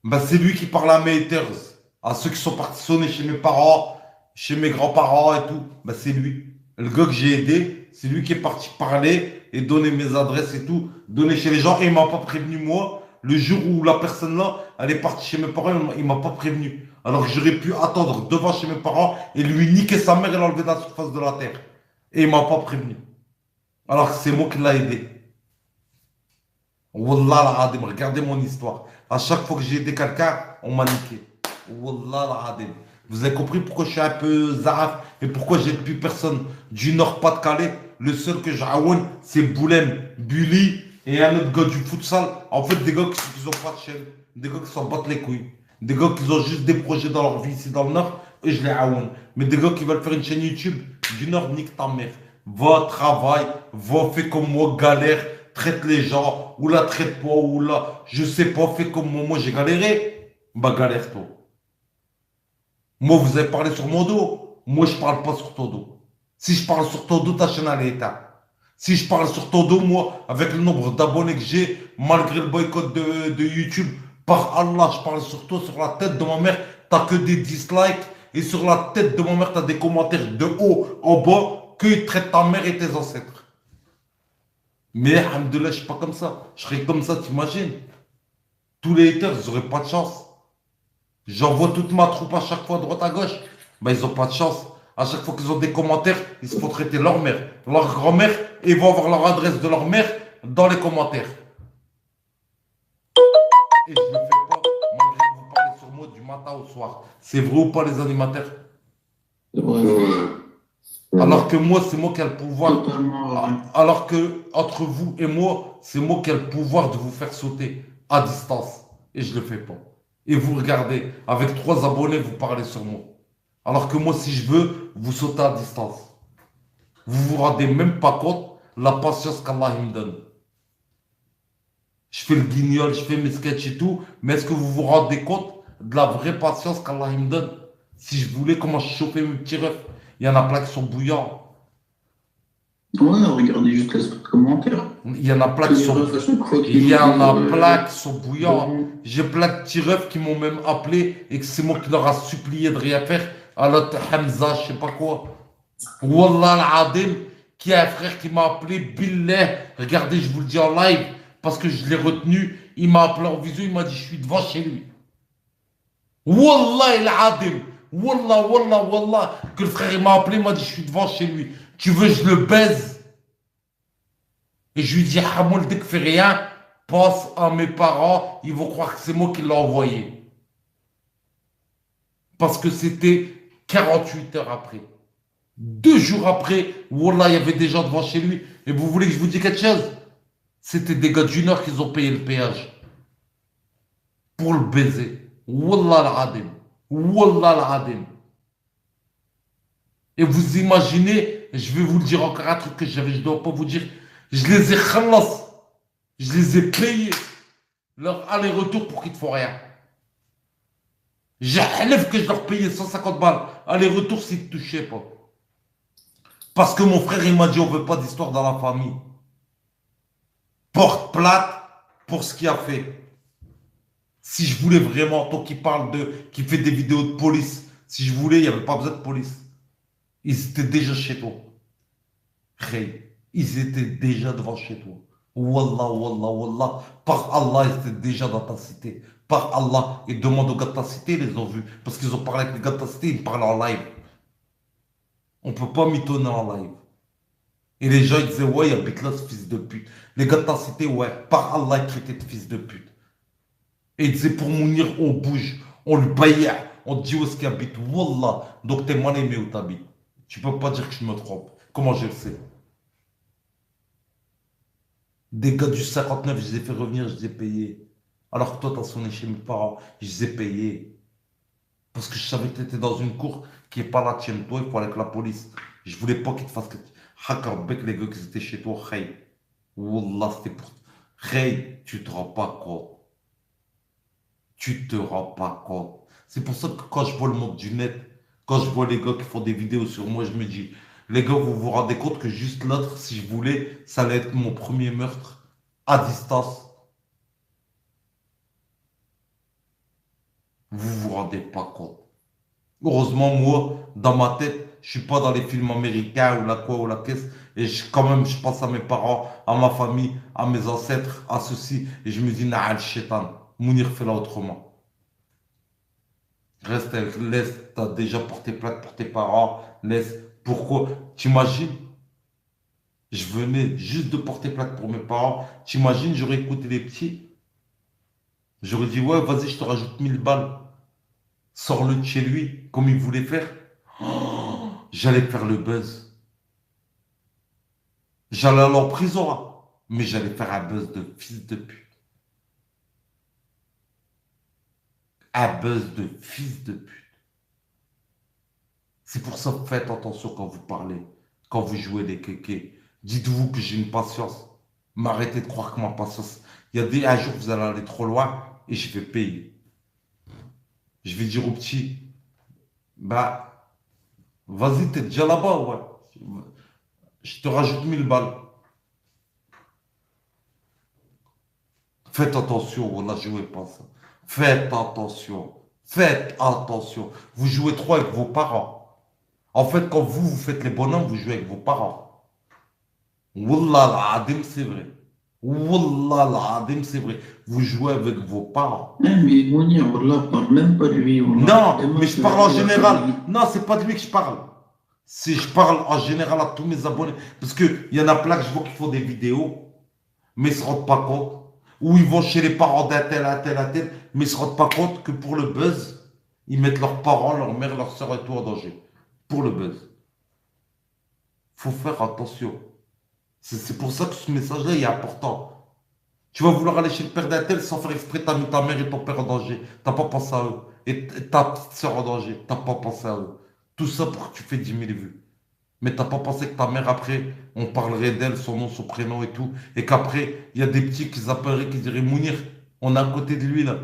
Bah, c'est lui qui parle à mes haters, à ceux qui sont partis sonner chez mes parents, chez mes grands-parents et tout. Bah, c'est lui. Le gars que j'ai aidé, c'est lui qui est parti parler et donner mes adresses et tout, donner chez les gens. Et il m'a pas prévenu, moi. Le jour où la personne là, elle est partie chez mes parents, il m'a pas prévenu. Alors que j'aurais pu attendre devant chez mes parents et lui niquer sa mère et l'enlever de la surface de la terre. Et il m'a pas prévenu. Alors que c'est moi qui l'ai aidé. Wallah al-Adim, regardez mon histoire. À chaque fois que j'ai aidé quelqu'un, on m'a niqué. Wallah al-Adim. Vous avez compris pourquoi je suis un peu zaraf et pourquoi j'ai plus personne du Nord-Pas-de-Calais. Le seul que j'aouen, c'est Boulem, Bully et un autre gars du futsal. En fait, des gars qui ont pas de chaîne, des gars qui s'en battent les couilles, des gars qui ont juste des projets dans leur vie ici dans le Nord et je les aouen. Mais des gars qui veulent faire une chaîne YouTube du Nord, nique ta mère. Va, travaille, va, fais comme moi, galère, traite les gens, ou la traite pas, ou là, je sais pas, fais comme moi, j'ai galéré. Bah, galère-toi. Moi, vous avez parlé sur mon dos. Moi, je parle pas sur ton dos. Si je parle sur ton dos, ta chaîne, elle est éteinte. Si je parle sur ton dos, moi, avec le nombre d'abonnés que j'ai, malgré le boycott de YouTube, par Allah, je parle sur toi, sur la tête de ma mère, t'as que des dislikes, et sur la tête de ma mère, t'as des commentaires de haut en bas, qu'ils traitent ta mère et tes ancêtres. Mais, alhamdoulilah, je suis pas comme ça. Je serais comme ça, t'imagines? Tous les haters, ils auraient pas de chance. J'envoie toute ma troupe à chaque fois, droite à gauche. Ben, ils ont pas de chance. À chaque fois qu'ils ont des commentaires, ils se font traiter leur mère, leur grand-mère, et ils vont avoir leur adresse de leur mère dans les commentaires. Et je ne le fais pas, malgré que vous parlez sur moi du matin au soir. C'est vrai ou pas, les animateurs? C'est vrai, c'est Alors vrai. que moi, c'est moi qui ai le pouvoir. Totalement vrai. Alors que entre vous et moi, c'est moi qui ai le pouvoir de vous faire sauter à distance. Et je ne le fais pas. Et vous regardez, avec 3 abonnés, vous parlez sur moi. Alors que moi, si je veux, vous sautez à distance. Vous vous rendez même pas compte la patience qu'Allah me donne. Je fais le guignol, je fais mes sketchs et tout, mais est-ce que vous vous rendez compte de la vraie patience qu'Allah me donne? Si je voulais, comment je chauffais mes petits refs? Il y en a plein qui sont bouillants. Ouais, regardez juste les commentaires. Il y en a plein Tous qui les sont, refs, à chaque fois il qu'ils y nous en disent a plein qui sont bouillants. bon, J'ai plein de petits refs qui m'ont même appelé et que c'est moi qui leur a supplié de rien faire. À l'autre Hamza, je sais pas quoi. Wallah al-Adim, qui a un frère qui m'a appelé, Billah. Regardez, je vous le dis en live, parce que je l'ai retenu. Il m'a appelé en visio, il m'a dit, je suis devant chez lui. Wallah al-Adim. Wallah, wallah, wallah. Que le frère, il m'a appelé, il m'a dit, je suis devant chez lui. Tu veux, je le baise. Et je lui dis, Hamoul, dès que fais rien, pense à mes parents, ils vont croire que c'est moi qui l'ai envoyé. Parce que c'était 48 heures après. 2 jours après, Wallah, il y avait des gens devant chez lui. Et vous voulez que je vous dise quelque chose? C'était des gars du Nord qui ont payé le péage pour le baiser. Wallah al-Adim. Wallah al-Adim. Et vous imaginez, je vais vous le dire encore un truc que je ne dois pas vous dire. Je les ai khalas. Je les ai payés. Leur aller-retour pour qu'ils ne font rien. J'enlève que je leur payais 150 balles. Aller-retour s'ils ne touchaient pas. Parce que mon frère, il m'a dit, on ne veut pas d'histoire dans la famille. Porte plate pour ce qu'il a fait. Si je voulais vraiment, toi qui parle qui fait des vidéos de police, si je voulais, il n'y avait pas besoin de police. Ils étaient déjà chez toi. Hey, ils étaient déjà devant chez toi. Wallah, wallah, wallah. Par Allah, ils étaient déjà dans ta cité. Par Allah. Et demande aux gars de ta cité, ils les ont vus. Parce qu'ils ont parlé avec les gars de ta cité, ils parlent en live. On ne peut pas mitonner en live. Et les gens, ils disaient, ouais, il habite là, ce fils de pute. Les gars de ta cité, ouais, par Allah, ils traitaient de fils de pute. Et il disait, pour Mounir, on bouge, on le paye, on dit où est-ce qu'il habite. Wallah, donc t'es mal aimé où t'habites. Tu peux pas dire que je me trompe. Comment je le sais? Des gars du 59, je les ai fait revenir, je les ai payés. Alors que toi, t'as sonné chez mes parents, je les ai payés. Parce que je savais que t'étais dans une cour qui est pas la tienne. Toi, il faut aller avec la police. Je voulais pas qu'ils te fassent que. Hakarbek, les gars qui étaient chez toi, Khay. Wallah, c'était pour. Khay, tu te rends pas compte. Tu te rends pas compte. C'est pour ça que quand je vois le monde du net, quand je vois les gars qui font des vidéos sur moi, je me dis, les gars, vous vous rendez compte que juste l'autre, si je voulais, ça allait être mon premier meurtre à distance. Vous vous rendez pas compte. Heureusement, moi, dans ma tête, je suis pas dans les films américains ou la quoi ou la caisse. Et quand même, je pense à mes parents, à ma famille, à mes ancêtres, à ceci. Et je me dis, nah, le chétan, Mounir fait là autrement. Reste, laisse, t'as déjà porté plainte pour tes parents. Laisse. Pourquoi? T'imagines? Je venais juste de porter plainte pour mes parents. T'imagines, j'aurais écouté les petits. J'aurais dit, ouais, vas-y, je te rajoute 1000 balles. Sors-le de chez lui, comme il voulait faire. Oh, j'allais faire le buzz. J'allais aller en prison, là. Mais j'allais faire un buzz de fils de pute. Un buzz de fils de pute. C'est pour ça que faites attention quand vous parlez, quand vous jouez les kékés. Dites-vous que j'ai une patience. Mais arrêtez de croire que ma patience. Il y a un jour, vous allez aller trop loin et je vais payer. Je vais dire au petit, bah, vas-y, t'es déjà là-bas, ouais. Je te rajoute 1000 balles. Faites attention, voilà, jouez pas ça. Faites attention. Faites attention. Vous jouez trop avec vos parents. En fait, quand vous faites les bonhommes, vous jouez avec vos parents. Wallah l'adim, c'est vrai. Wallah l'adim, c'est vrai. Vous jouez avec vos parents. Mais Mounir, Allah, parle même pas de lui. Non, mais je parle en général. Non, c'est pas de lui que je parle. Si je parle en général à tous mes abonnés. Parce qu'il y en a plein que je vois qui font des vidéos, mais ils ne se rendent pas compte. Ou ils vont chez les parents d'un tel, un tel, un tel, mais ils ne se rendent pas compte que pour le buzz, ils mettent leurs parents, leur mère, leur soeur et tout en danger. Pour le buzz. Faut faire attention. C'est pour ça que ce message-là est important. Tu vas vouloir aller chez le père d'un tel sans faire exprès, t'as mis ta mère et ton père en danger. T'as pas pensé à eux. Et ta petite soeur en danger. T'as pas pensé à eux. Tout ça pour que tu fais 10 000 vues. Mais t'as pas pensé que ta mère, après, on parlerait d'elle, son nom, son prénom et tout. Et qu'après, il y a des petits qui s'appelleraient, qui diraient Mounir, on est à côté de lui là.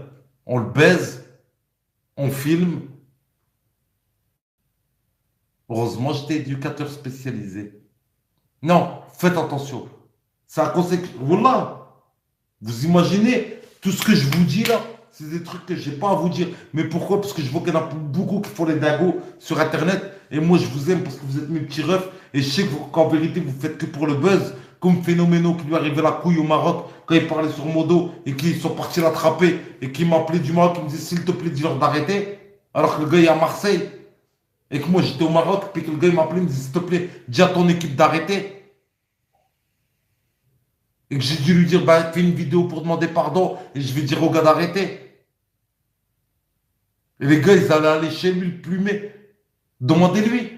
On le baise, on filme. Heureusement, j'étais éducateur spécialisé. Non, faites attention. C'est un conseil. Wallah. Vous imaginez tout ce que je vous dis là, c'est des trucs que je n'ai pas à vous dire. Mais pourquoi? Parce que je vois qu'il y en a beaucoup qui font les dingos sur Internet. Et moi, je vous aime parce que vous êtes mes petits refs. Et je sais qu'en vérité, vous faites que pour le buzz. Comme Phénoméno qui lui arrivait la couille au Maroc quand il parlait sur mon dos et qu'ils sont partis l'attraper et qui m'appelait du Maroc, qui me disait s'il te plaît, dis-leur d'arrêter. Alors que le gars est à Marseille et que moi j'étais au Maroc, puis que le gars il m'appelait, il me dit s'il te plaît, dis à ton équipe d'arrêter. Et que j'ai dû lui dire, bah, fais une vidéo pour demander pardon et je vais dire au gars d'arrêter. Et les gars, ils allaient aller chez lui, le plumer. Demandez-lui.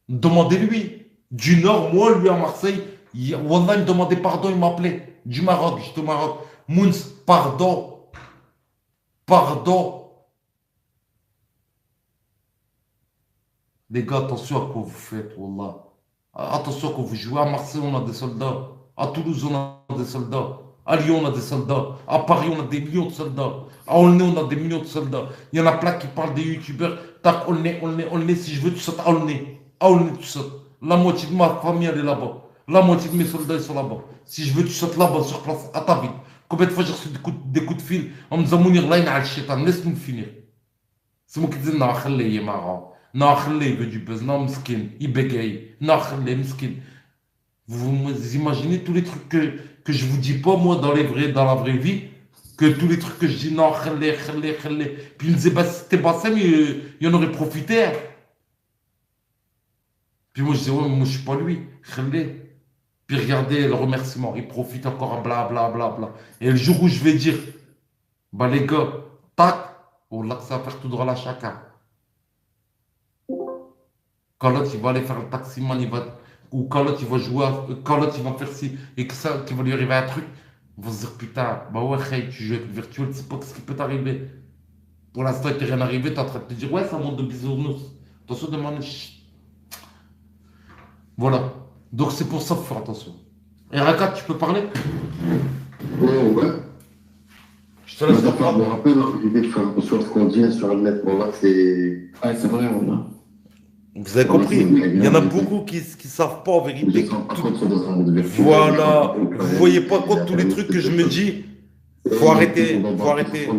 Demandez-lui. Du Nord, moi, lui à Marseille, Wallah, il me demandait pardon, il m'appelait. Du Maroc, j'étais au Maroc. Mouns, pardon. Pardon. Les gars, attention à quoi vous faites, Wallah. Attention quand vous jouez. À Marseille, on a des soldats. À Toulouse, on a des soldats. À Lyon, on a des soldats. À Paris, on a des millions de soldats. À Aulnay, on a des millions de soldats. Il y en a plein qui parlent des youtubeurs. Tac, Aulnay, si je veux, tu sautes à Aulnay. À Aulnay, tu sautes. La moitié de ma famille, elle est là-bas. La moitié de mes soldats, ils sont là-bas. Si je veux, tu sautes là-bas, sur place, à ta ville. Combien de fois j'ai reçu des coups de fil en me disant, Mounir, là, il a le chétan, laisse-nous finir. C'est moi qui disais, non, khallé, il est marrant. Non, khallé, il veut du buzz. Non, miskin, il bégaye. Non, khallé, miskin. Vous imaginez tous les trucs que je vous dis pas, moi, dans la vraie vie, que tous les trucs que je dis, non, khallé, khallé, khallé. Puis il me disait, bah, si c'était Bassem, il en aurait profité. Hein. Puis moi, je disais, ouais, mais moi, je suis pas lui, khallé. Puis regardez le remerciement, il profite encore, bla, bla, bla, bla. Et le jour où je vais dire, bah, les gars, tac, oh là, ça va faire tout droit à chacun. Quand l'autre, il va aller faire le taximan, ou quand l'autre, il va jouer, quand l'autre, il va faire ci, et que ça, qu'il va lui arriver un truc, il va se dire, putain, bah ouais, hey, tu joues avec le virtuel, tu sais pas ce qui peut t'arriver. Pour l'instant, il t'est rien arrivé, t'es en train de te dire, ouais, ça monte de bisounours. Attention, demande. Voilà. Donc, c'est pour ça qu'il faut faire attention. Et Rakat, tu peux parler? Ouais. Je te laisse Ça faire. me rappelle l'idée de faire attention à ce qu'on dit sur le net. Bon, là, c'est. Ouais, c'est vrai, on a. Vous avez compris? Il y en a beaucoup qui ne savent pas en Je vérité. ne sens pas compte dans un monde virtuel. Voilà. Vous voyez pas compte tous les trucs que je me dis. Faut arrêter. Faut arrêter.